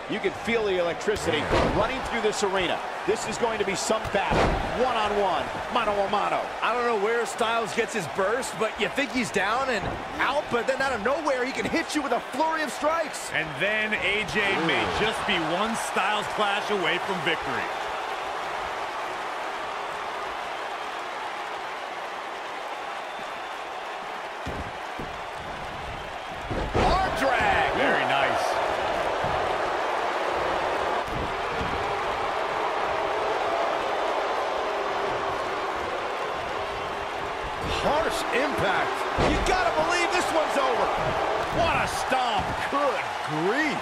You can feel the electricity running through this arena. This is going to be some battle. One-on-one, mano-a-mano. I don't know where Styles gets his burst, but you think he's down and out, but then out of nowhere, he can hit you with a flurry of strikes. And then AJ may just be one Styles clash away from victory. Arm drag. Very nice. Harsh impact. You gotta believe this one's over. What a stomp. Good grief.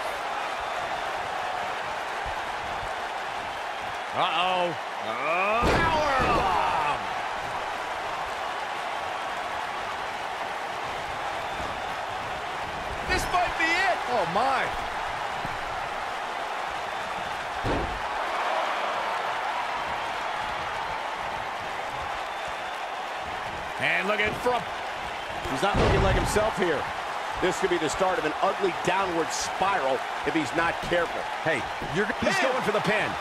Uh-oh. Power bomb. This might be it. Oh, my. And look at from. He's not looking like himself here. This could be the start of an ugly downward spiral if he's not careful. Hey, he's going for the pin.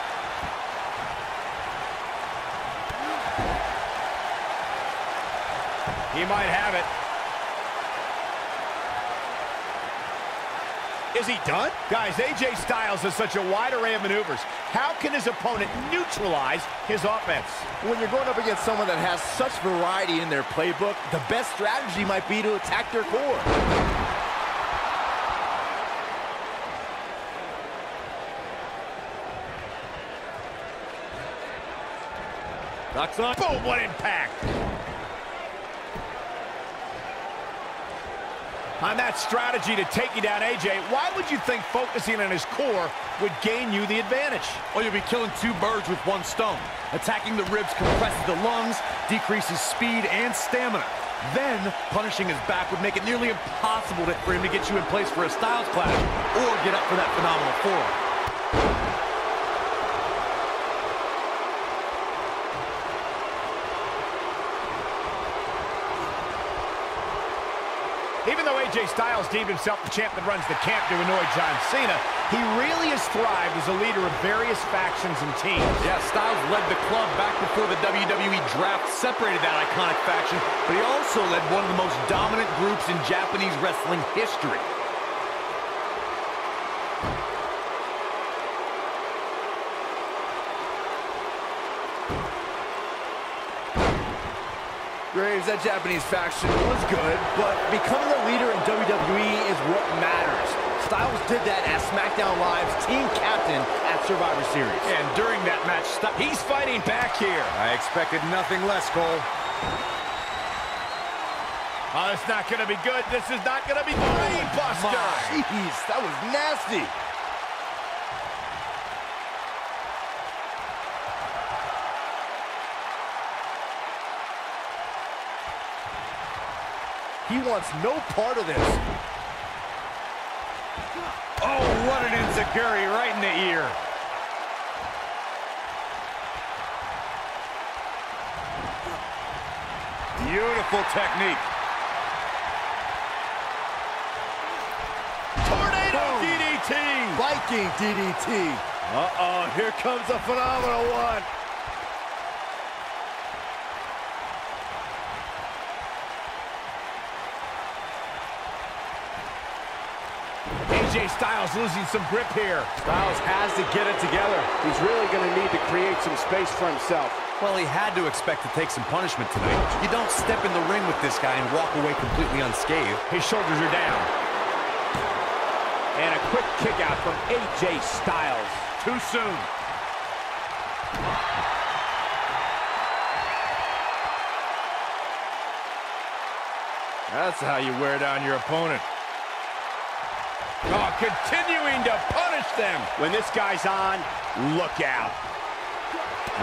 He might have it. Is he done? Guys, AJ Styles has such a wide array of maneuvers. How can his opponent neutralize his offense? When you're going up against someone that has such variety in their playbook, the best strategy might be to attack their core. Knocks on. Boom, what impact. On that strategy to take you down, AJ, why would you think focusing on his core would gain you the advantage? Well, you'll be killing two birds with one stone. Attacking the ribs compresses the lungs, decreases speed and stamina. Then, punishing his back would make it nearly impossible for him to get you in place for a Styles clash or get up for that phenomenal forearm. Even though AJ Styles deemed himself the champ that runs the camp to annoy John Cena, he really has thrived as a leader of various factions and teams. Yeah, Styles led the club back before the WWE draft separated that iconic faction, but he also led one of the most dominant groups in Japanese wrestling history. Graves, that Japanese faction was good, but becoming a leader in WWE is what matters. Styles did that as SmackDown Live's team captain at Survivor Series. And during that match, he's fighting back here. I expected nothing less, Cole. Oh, it's not going to be good. This is not going to be Brain Buster. Jeez, that was nasty. He wants no part of this. Oh, what an enziguri right in the ear. Beautiful technique. Tornado DDT. Viking DDT. Uh-oh, here comes a phenomenal one. AJ Styles losing some grip here. Styles has to get it together. He's really going to need to create some space for himself. Well, he had to expect to take some punishment tonight. You don't step in the ring with this guy and walk away completely unscathed. His shoulders are down. And a quick kick out from AJ Styles. Too soon. That's how you wear down your opponent. Oh, continuing to punish them. When this guy's on, look out.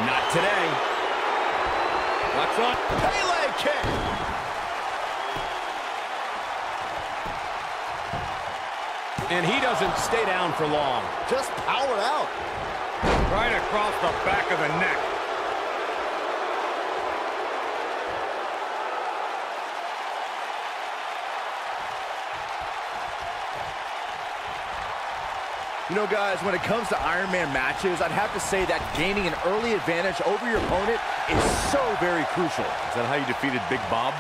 Not today. What's on? Pele kick. And he doesn't stay down for long. Just powered out. Right across the back of the neck. You know, guys, when it comes to Iron Man matches, I'd have to say that gaining an early advantage over your opponent is so very crucial. Is that how you defeated Big Bob?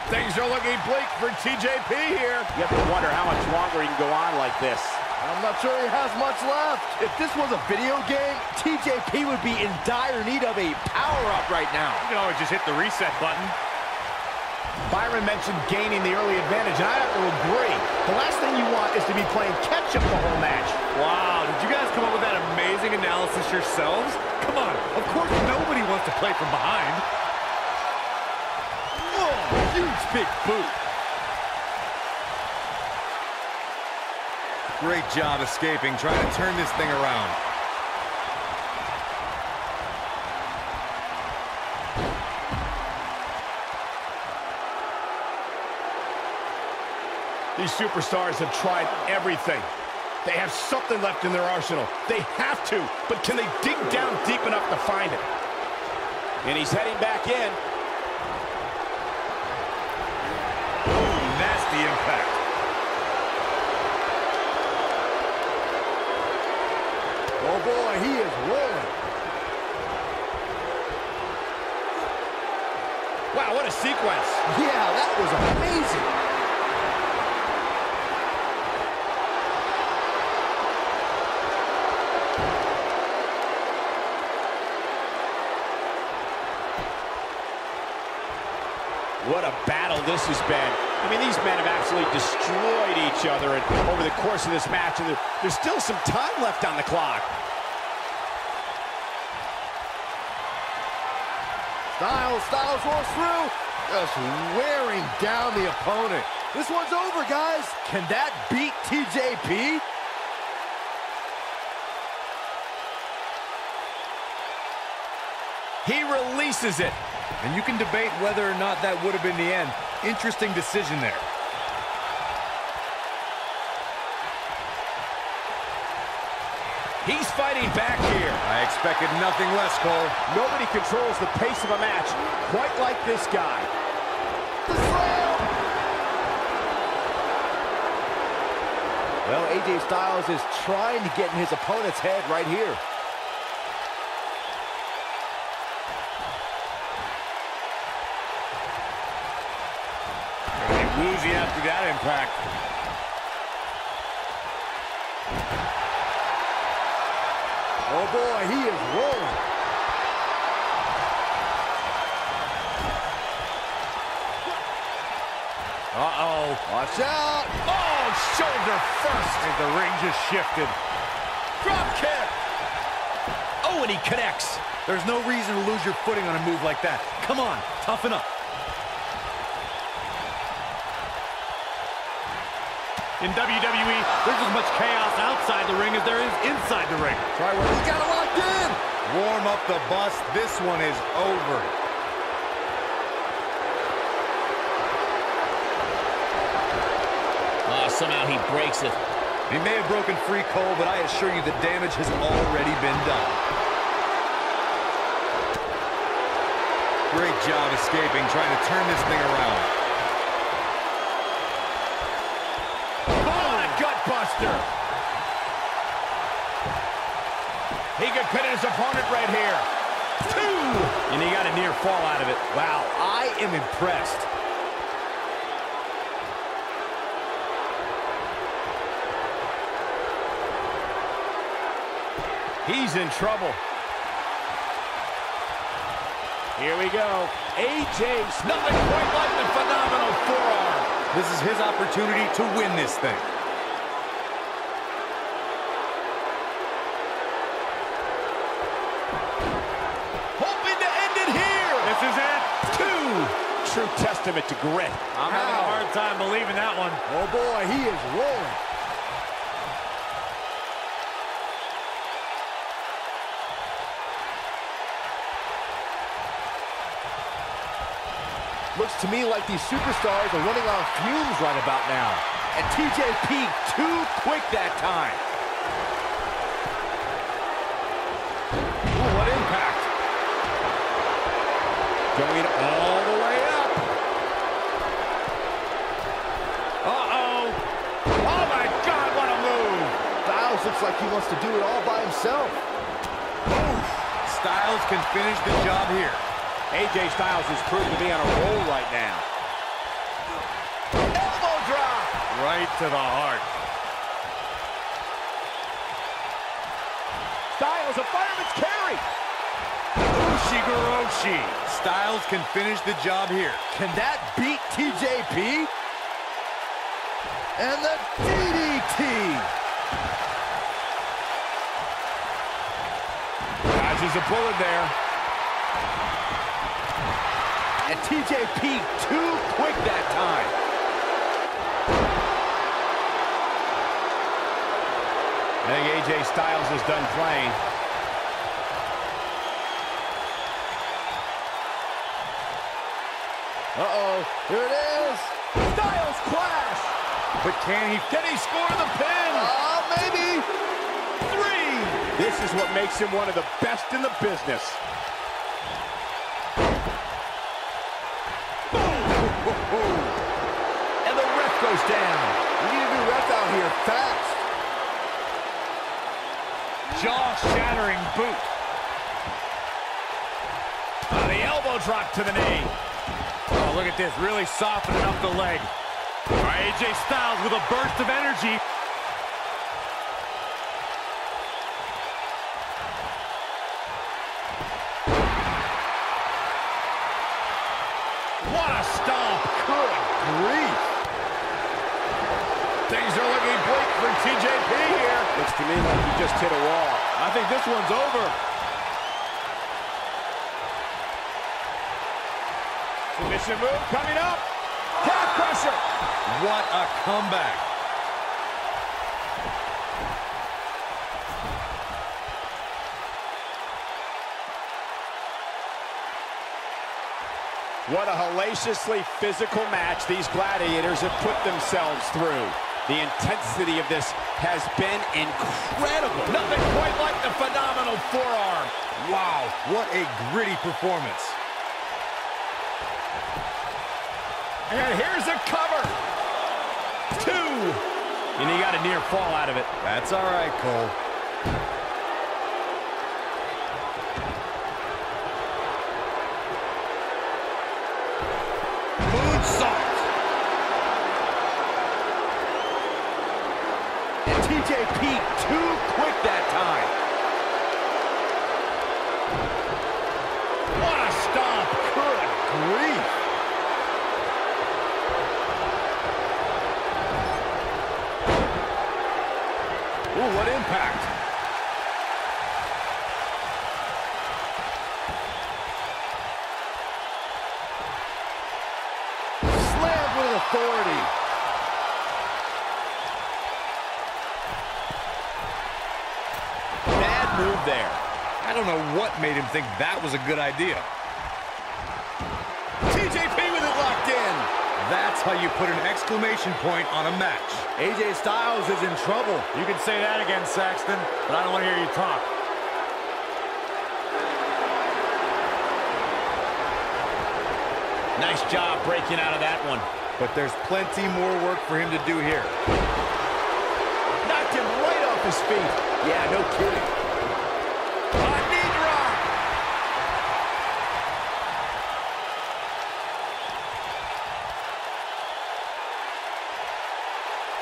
Things are looking bleak for TJP here. You have to wonder how much longer he can go on like this. I'm not sure he has much left. If this was a video game, TJP would be in dire need of a power-up right now. You can always just hit the reset button. Byron mentioned gaining the early advantage, and I have to agree. The last thing you want is to be playing catch-up the whole match. Wow, did you guys come up with that amazing analysis yourselves? Come on, of course nobody wants to play from behind. Whoa, huge big boot. Great job escaping, trying to turn this thing around. These superstars have tried everything. They have something left in their arsenal. They have to, but can they dig down deep enough to find it? And he's heading back in. Ooh, nasty impact. Oh boy, he is rolling. Wow, what a sequence. Yeah, that was amazing. What a battle this has been. I mean, these men have absolutely destroyed each other over the course of this match, and there's still some time left on the clock. Styles rolls through, just wearing down the opponent. This one's over, guys. Can that beat TJP? He releases it. And you can debate whether or not that would have been the end. Interesting decision there. He's fighting back here. I expected nothing less, Cole. Nobody controls the pace of a match quite like this guy. The slam! Well, AJ Styles is trying to get in his opponent's head right here. Woozy after that impact. Oh boy, he is rolling. Uh-oh. Watch out. Oh, shoulder first. And the ring just shifted. Drop kick. Oh, and he connects. There's no reason to lose your footing on a move like that. Come on, toughen up. In WWE, there's as much chaos outside the ring as there is inside the ring. Try what he's got it locked in. Warm up the bus. This one is over. Somehow he breaks it. He may have broken free, Cole, but I assure you the damage has already been done. Great job escaping, trying to turn this thing around. Buster. He could pin his opponent right here. 2! And he got a near fall out of it. Wow, I am impressed. He's in trouble. Here we go. AJ's Nothing quite like the phenomenal forearm. This is his opportunity to win this thing. true testament to grit. I'm having a hard time believing that one. Oh boy, he is rolling. Looks to me like these superstars are running on fumes right about now. And TJP too quick that time. Ooh, what impact. Going all the way up. Uh-oh. like he wants to do it all by himself. Styles can finish the job here. AJ Styles is proven to be on a roll right now. Elbow drop. Right to the heart. Styles, a fireman's carry. Ushigoroshi. Styles can finish the job here. Can that beat TJP? And the DDT. Dodges a bullet there. And TJP too quick that time. I think AJ Styles is done playing. Uh-oh, here it is. Styles clash. But can he score the pin? Maybe. 3. This is what makes him one of the best in the business. And the ref goes down. We need a new ref out here fast. Jaw-shattering boot. The elbow drop to the knee. Oh, look at this, really softening up the leg. All right, AJ Styles with a burst of energy. What a stomp. Good grief. Things are looking bleak for TJP here. Looks to me like he just hit a wall. I think this one's over. Submission move coming up. Calf crusher. What a comeback. What a hellaciously physical match these gladiators have put themselves through. The intensity of this has been incredible. Nothing quite like the phenomenal forearm. Wow, what a gritty performance. And here's a cover. 2. And he got a near fall out of it. That's all right, Cole. Moonsault. And TJP too quick that time. What a stomp. Good grief. Ooh, what impact. Slammed with authority. Bad move there. I don't know what made him think that was a good idea. TJP with it locked in. That's how you put an exclamation point on a match. AJ Styles is in trouble. You can say that again, Saxton, but I don't want to hear you talk. Nice job breaking out of that one. But there's plenty more work for him to do here. Knocked him right off his feet. Yeah, no kidding. Hot knee drop.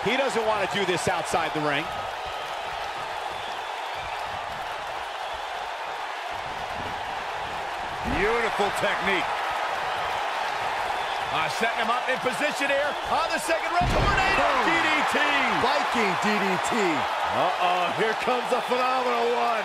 He doesn't want to do this outside the ring. Beautiful technique. Setting him up in position here on the second rope. Tornado DDT. Viking DDT. Uh-oh, here comes the phenomenal one.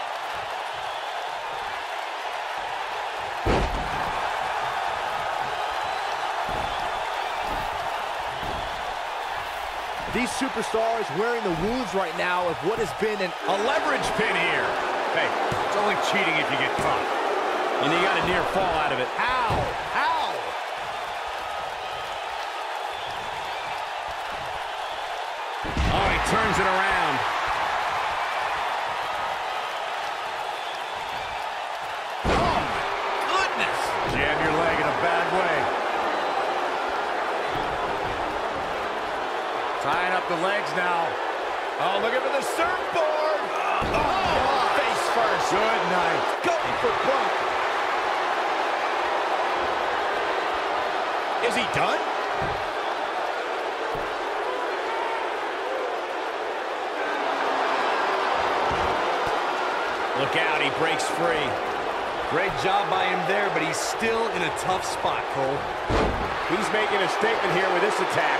These superstars wearing the wounds right now of what has been a leverage pin here. Hey, it's only cheating if you get caught. And he got a near fall out of it. Ow! Ow! Oh, he turns it around. Oh, my goodness! Jam your leg in a bad way. Tying up the legs now. Oh, looking for the surfboard. Good night. Going for broke. Is he done? Look out, he breaks free. Great job by him there, but he's still in a tough spot, Cole. He's making a statement here with this attack.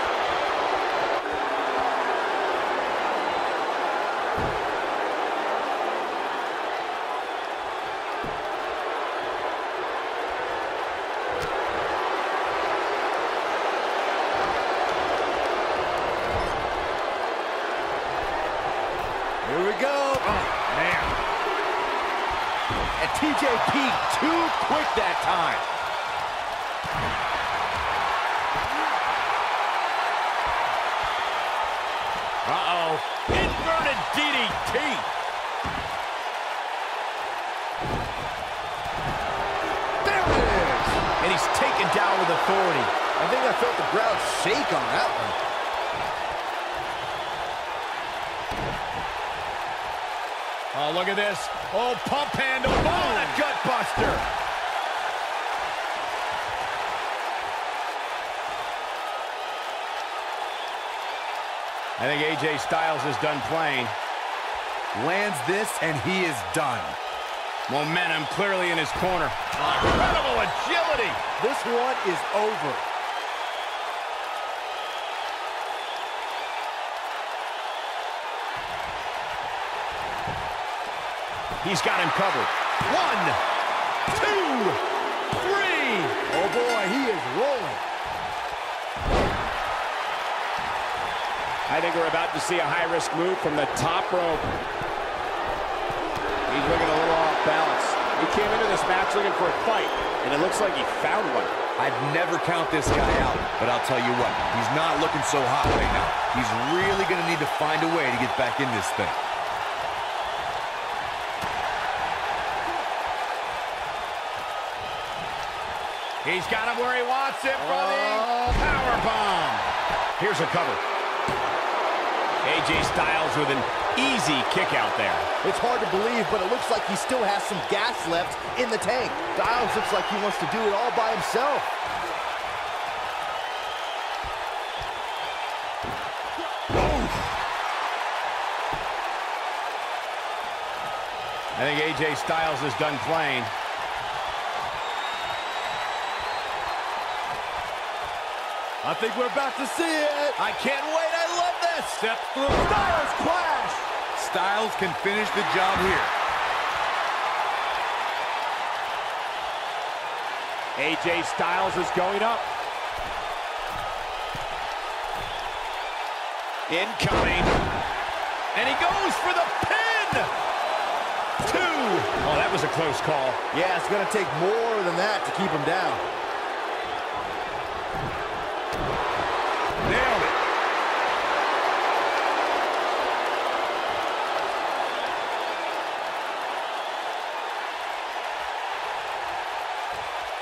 Here we go. Oh, man. And TJP too quick that time. Uh-oh. Inverted DDT. There it is. And he's taken down with authority. I think I felt the ground shake on that one. Oh, look at this. Oh, pump handle. Oh, A gut buster. I think AJ Styles is done playing. Lands this, and he is done. Momentum clearly in his corner. Incredible agility. This one is over. He's got him covered. 1, 2, 3. Oh boy, he is rolling. I think we're about to see a high-risk move from the top rope. He's looking a little off balance. He came into this match looking for a fight, and it looks like he found one. I'd never count this guy out, but I'll tell you what, he's not looking so hot right now. He's really going to need to find a way to get back in this thing. He's got him where he wants it for the powerbomb. Here's a cover. AJ Styles with an easy kick out there. It's hard to believe, but it looks like he still has some gas left in the tank. Styles looks like he wants to do it all by himself. I think AJ Styles is done playing. I think we're about to see it. I can't wait. I love this. Step through. Styles clash. Styles can finish the job here. AJ Styles is going up. Incoming. And he goes for the pin. 2. Oh, that was a close call. Yeah, it's going to take more than that to keep him down. Nailed it.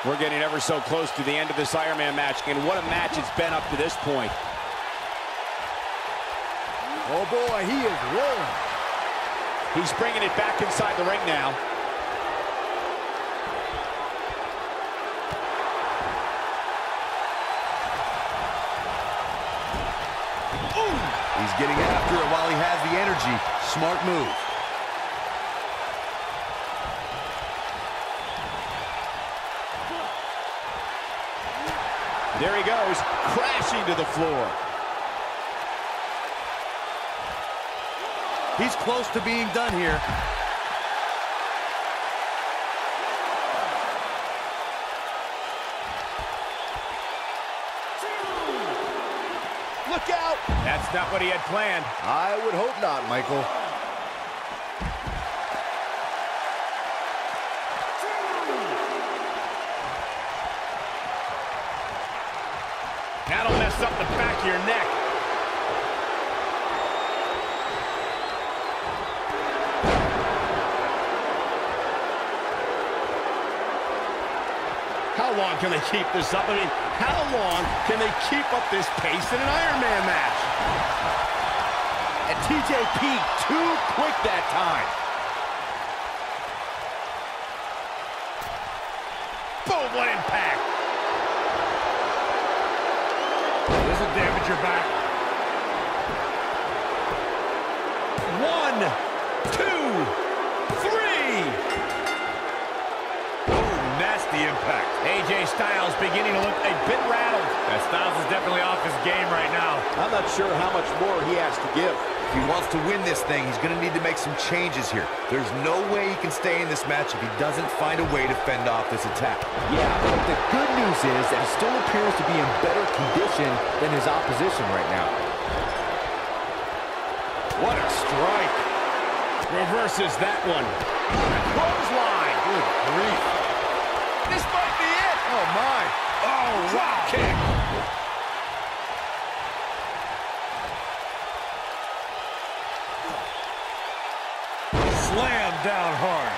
We're getting ever so close to the end of this Iron Man match, and what a match it's been up to this point. Oh boy, he is rolling. He's bringing it back inside the ring now. He's getting after it while he has the energy. Smart move. There he goes, crashing to the floor. He's close to being done here. Look out. That's not what he had planned. I would hope not, Michael. That'll mess up the back of your neck. How long can they keep this up? I mean, how long can they keep up this pace in an Iron Man match? And TJP too quick that time. Boom, what impact. This will damage your back. 1, 2, 3. Oh, nasty impact. AJ Styles beginning to look a bit rattled. Styles is definitely off his game right now. I'm not sure how much more he has to give. If he wants to win this thing, he's going to need to make some changes here. There's no way he can stay in this match if he doesn't find a way to fend off this attack. Yeah, but the good news is that he still appears to be in better condition than his opposition right now. What a strike. Reverses that one. Clothesline. Good grief. This might be it. Oh, my. Oh, drop kick. Slam down hard.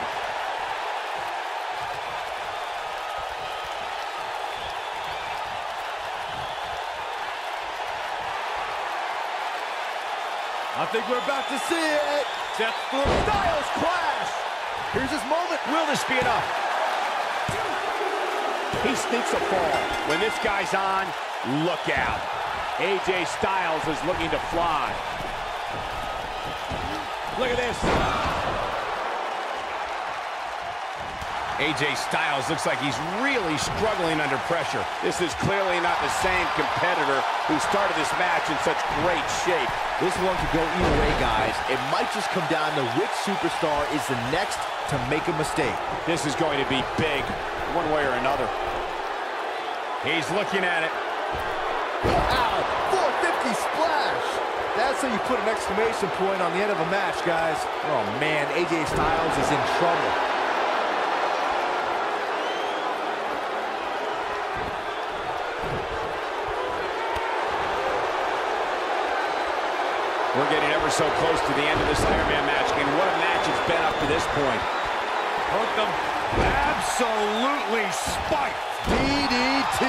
I think we're about to see it. Seth Styles clash. Here's his moment. Will this be enough? He sneaks a fall. When this guy's on, look out. AJ Styles is looking to fly. Look at this. AJ Styles looks like he's really struggling under pressure. This is clearly not the same competitor who started this match in such great shape. This one could go either way, guys. It might just come down to which superstar is the next to make a mistake. This is going to be big, one way or another. He's looking at it. Ow! 450 splash! That's how you put an exclamation point on the end of a match, guys. Oh, man, AJ Styles is in trouble. We're getting ever so close to the end of this Iron Man match, and what a match it's been up to this point. Hooked him. Absolutely spiked. DDT.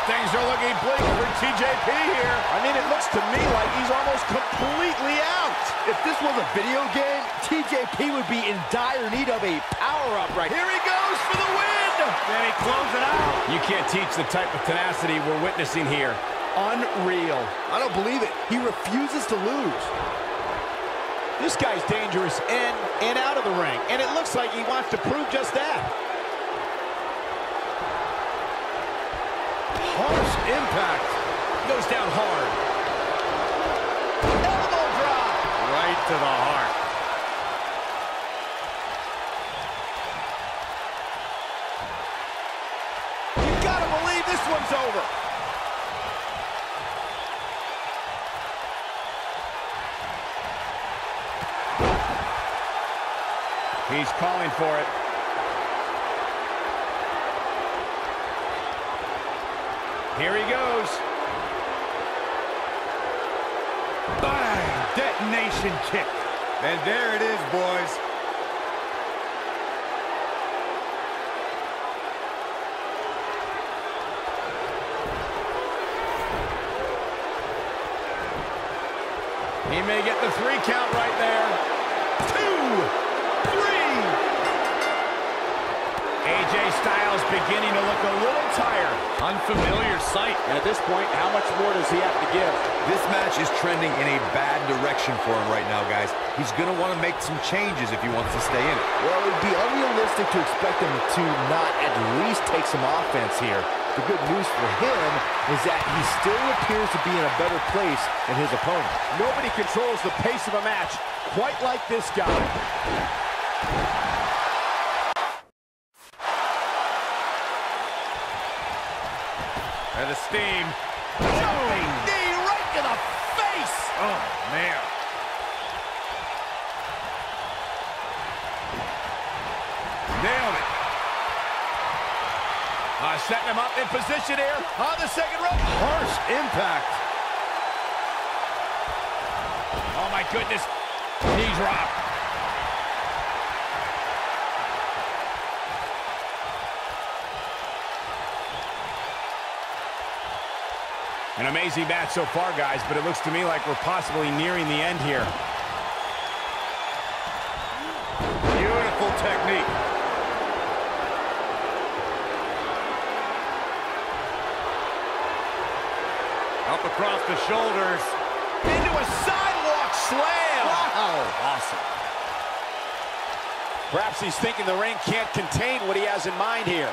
Things are looking bleak for TJP here. I mean, it looks to me like he's almost completely out. If this was a video game, TJP would be in dire need of a power-up right here. Here he goes for the win. Then he closes it out. You can't teach the type of tenacity we're witnessing here. Unreal. I don't believe it. He refuses to lose. This guy's dangerous in and out of the ring, and it looks like he wants to prove just that. Harsh impact. Goes down hard. Elbow drop. Right to the heart. You gotta believe this one's over. He's calling for it. Here he goes. Bang! Detonation kick. And there it is, boys. He may get the 3 count right there. 2, 3. AJ Styles beginning to look a little tired. Unfamiliar sight. And at this point, how much more does he have to give? This match is trending in a bad direction for him right now, guys. He's going to want to make some changes if he wants to stay in it. Well, it would be unrealistic to expect him to not at least take some offense here. The good news for him is that he still appears to be in a better place than his opponent. Nobody controls the pace of a match quite like this guy. And the steam. Jumping knee right to the face. Oh, man. Nailed it. Setting him up in position here on the second rope. Harsh impact. Oh, my goodness. Knee drop. An amazing match so far, guys, but it looks to me like we're possibly nearing the end here. Beautiful technique. the shoulders. Into a sidewalk slam. Wow. Awesome. Perhaps he's thinking the ring can't contain what he has in mind here.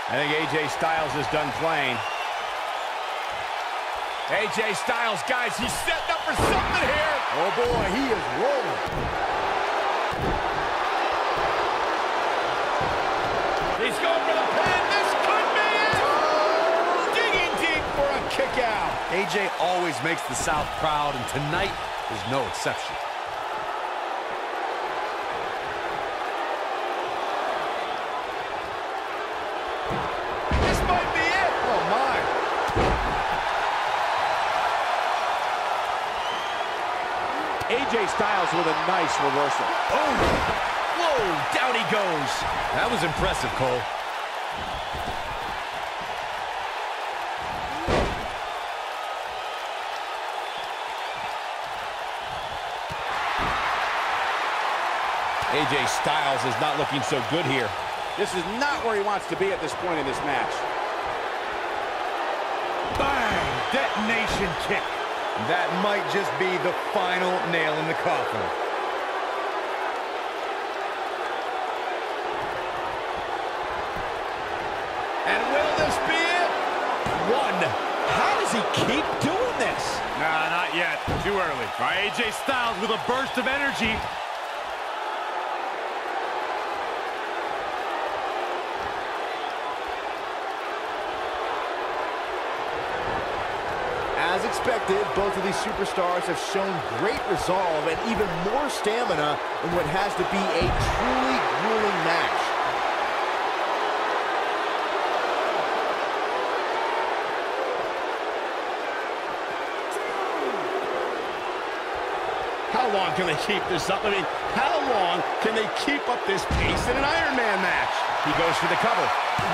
I think AJ Styles is done playing. AJ Styles, guys, he's setting up for something here. Oh, boy, he is rolling. He's going for the pin. This could be it. Oh, digging deep for a kick out. AJ always makes the South proud, and tonight is no exception. This might be it. Oh, my. AJ Styles with a nice reversal. Oh, whoa, down he goes. That was impressive, Cole. AJ Styles is not looking so good here. This is not where he wants to be at this point in this match. Bang! Detonation kick. That might just be the final nail in the coffin. And will this be it? One. How does he keep doing this? Nah, not yet. Too early. All right, AJ Styles with a burst of energy. As expected, both of these superstars have shown great resolve and even more stamina in what has to be a truly grueling match. How long can they keep this up? I mean, how long can they keep up this pace in an Iron Man match? He goes for the cover.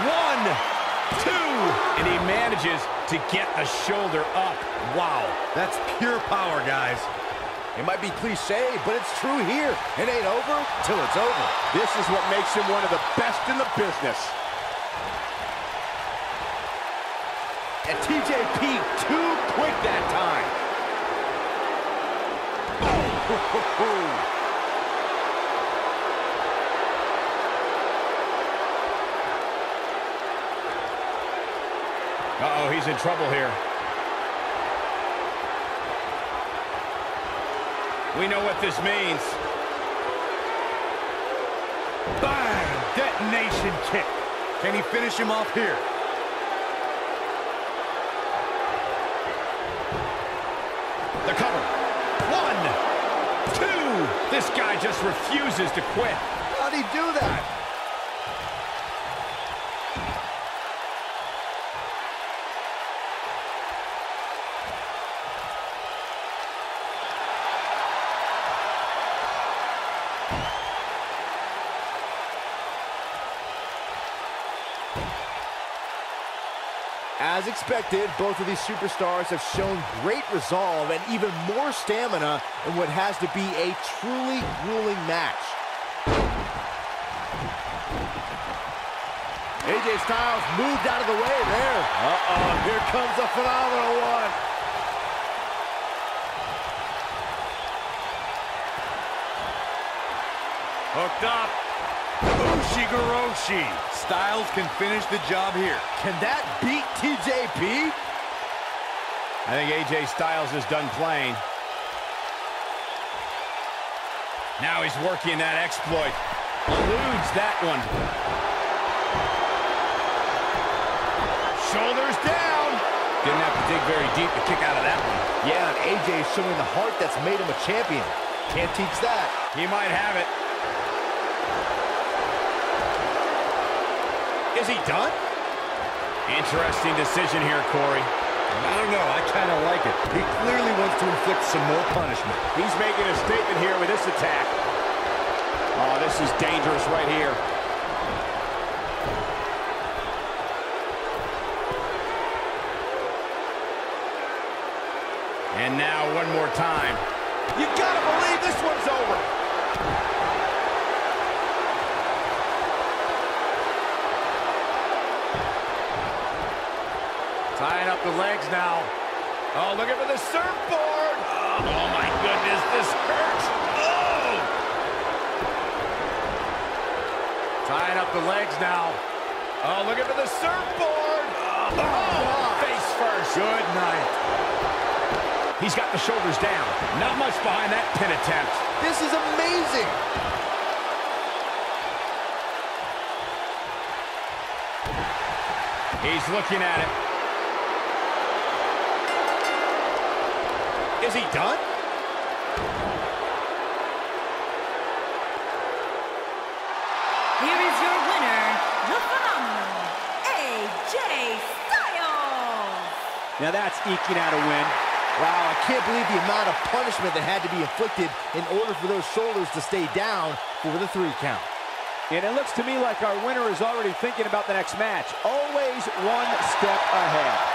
1, 2, and he manages to get the shoulder up. Wow. That's pure power, guys. It might be cliche, but it's true here. It ain't over till it's over. This is what makes him one of the best in the business. And TJP too quick that time. Uh-oh, he's in trouble here. We know what this means. Bang! Detonation kick. Can he finish him off here? The cover. 1, 2. This guy just refuses to quit. How'd he do that? As expected, both of these superstars have shown great resolve and even more stamina in what has to be a truly grueling match. AJ Styles moved out of the way there. Uh-oh, here comes a phenomenal one. Hooked up. Ushigoroshi. Styles can finish the job here. Can that beat TJP? I think AJ Styles is done playing. Now he's working that exploit. Eludes that one. Shoulders down. Didn't have to dig very deep to kick out of that one. Yeah, and AJ is showing the heart that's made him a champion. Can't teach that. He might have it. Is he done? Interesting decision here, Corey. I don't know. I kind of like it. He clearly wants to inflict some more punishment. He's making a statement here with this attack. Oh, this is dangerous right here. And now one more time. You gotta believe this one's over. Tying up the legs now. Oh, looking for the surfboard. Oh, my goodness, this hurts. Oh! Tying up the legs now. Oh, looking for the surfboard. Oh, face first. Good night. He's got the shoulders down. Not much behind that pin attempt. This is amazing. He's looking at it. Is he done? Here is your winner, the phenomenal AJ Styles. Now that's eking out a win. Wow, I can't believe the amount of punishment that had to be inflicted in order for those shoulders to stay down for the 3 count. And it looks to me like our winner is already thinking about the next match. Always one step ahead.